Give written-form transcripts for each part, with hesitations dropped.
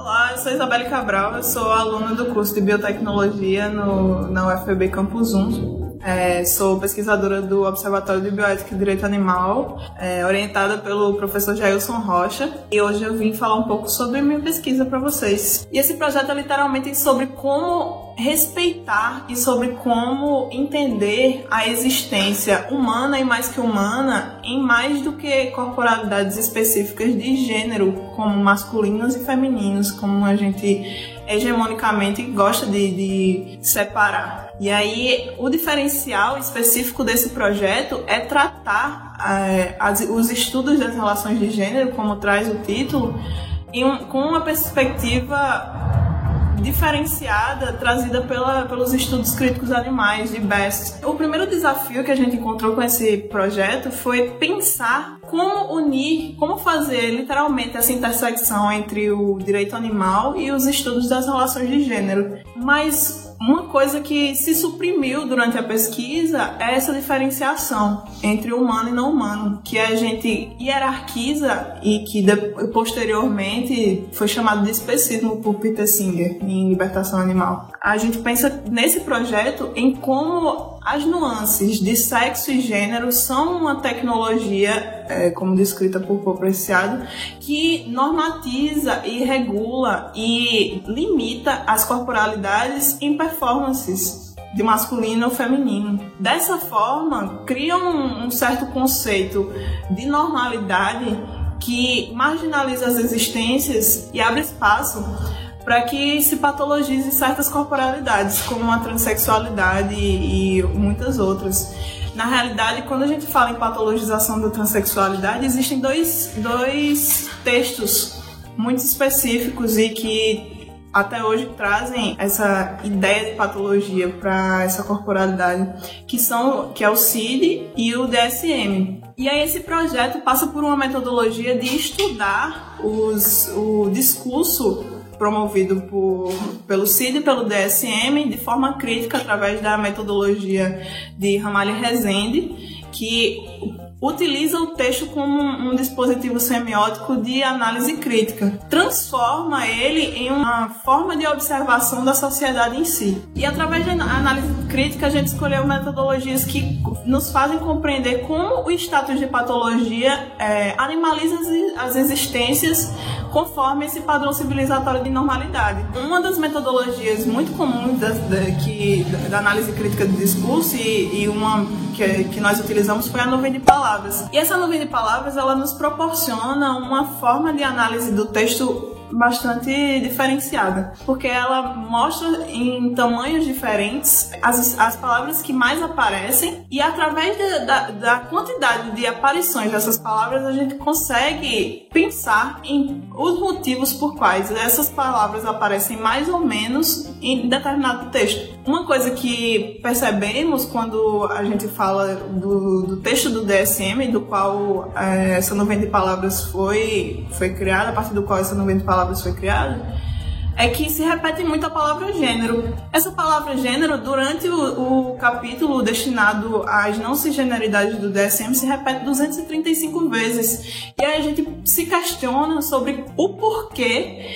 Olá, eu sou Isabelle Cabral, eu sou aluna do curso de Biotecnologia na UFPB Campus 1. Sou pesquisadora do Observatório de Bioética e Direito Animal, orientada pelo professor Jailson Rocha, e hoje eu vim falar um pouco sobre minha pesquisa para vocês. E esse projeto é literalmente sobre como respeitar e sobre como entender a existência humana e mais que humana em mais do que corporalidades específicas de gênero, como masculinos e femininos, como a gente hegemonicamente gosta de separar. E aí, o diferencial específico desse projeto é tratar os estudos das relações de gênero, como traz o título, com uma perspectiva diferenciada, trazida pelos estudos críticos animais de BEST. O primeiro desafio que a gente encontrou com esse projeto foi pensar como unir, como fazer literalmente essa intersecção entre o direito animal e os estudos das relações de gênero. Mas uma coisa que se suprimiu durante a pesquisa é essa diferenciação entre humano e não humano, que a gente hierarquiza e que posteriormente foi chamado de especismo por Peter Singer em Libertação Animal. A gente pensa nesse projeto em como as nuances de sexo e gênero são uma tecnologia, como descrita por Paul Preciado, que normatiza e regula e limita as corporalidades em performances de masculino ou feminino. Dessa forma, cria um certo conceito de normalidade que marginaliza as existências e abre espaço para que se patologize certas corporalidades, como a transexualidade e muitas outras. Na realidade, quando a gente fala em patologização da transexualidade, existem dois textos muito específicos e que até hoje trazem essa ideia de patologia para essa corporalidade, que é o CID e o DSM. E aí esse projeto passa por uma metodologia de estudar o discurso promovido pelo CID e pelo DSM de forma crítica através da metodologia de Ramalho Rezende, que utiliza o texto como um dispositivo semiótico de análise crítica, transforma ele em uma forma de observação da sociedade em si. E através da análise crítica a gente escolheu metodologias que nos fazem compreender como o status de patologia animaliza as existências conforme esse padrão civilizatório de normalidade. Uma das metodologias muito comuns da análise crítica do discurso e uma que nós utilizamos foi a nuvem de palavras. E essa nuvem de palavras, ela nos proporciona uma forma de análise do texto bastante diferenciada, porque ela mostra em tamanhos diferentes as palavras que mais aparecem, e através da quantidade de aparições dessas palavras a gente consegue pensar em os motivos por quais essas palavras aparecem mais ou menos em determinado texto. Uma coisa que percebemos quando a gente fala do texto do DSM, do qual essa nuvem de palavras foi criada, a partir do qual essa nuvem de palavras foi criada, é que se repete muito a palavra gênero. Essa palavra gênero, durante o capítulo destinado às não cisgeneridades do DSM, se repete 235 vezes. E aí a gente se questiona sobre o porquê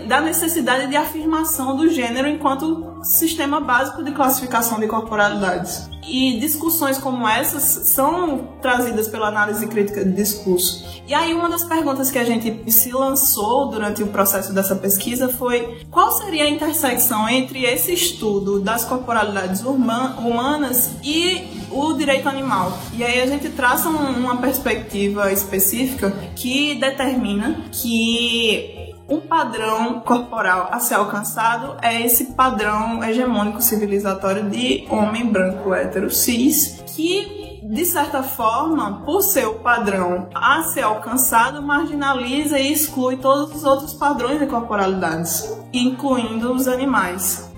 da necessidade de afirmação do gênero enquanto sistema básico de classificação de corporalidades. E discussões como essas são trazidas pela análise crítica de discurso. E aí uma das perguntas que a gente se lançou durante o processo dessa pesquisa foi: qual seria a intersecção entre esse estudo das corporalidades humanas e o direito animal? E aí a gente traça uma perspectiva específica que determina que um padrão corporal a ser alcançado é esse padrão hegemônico civilizatório de homem branco hétero cis, que de certa forma, por ser o padrão a ser alcançado, marginaliza e exclui todos os outros padrões de corporalidades, incluindo os animais.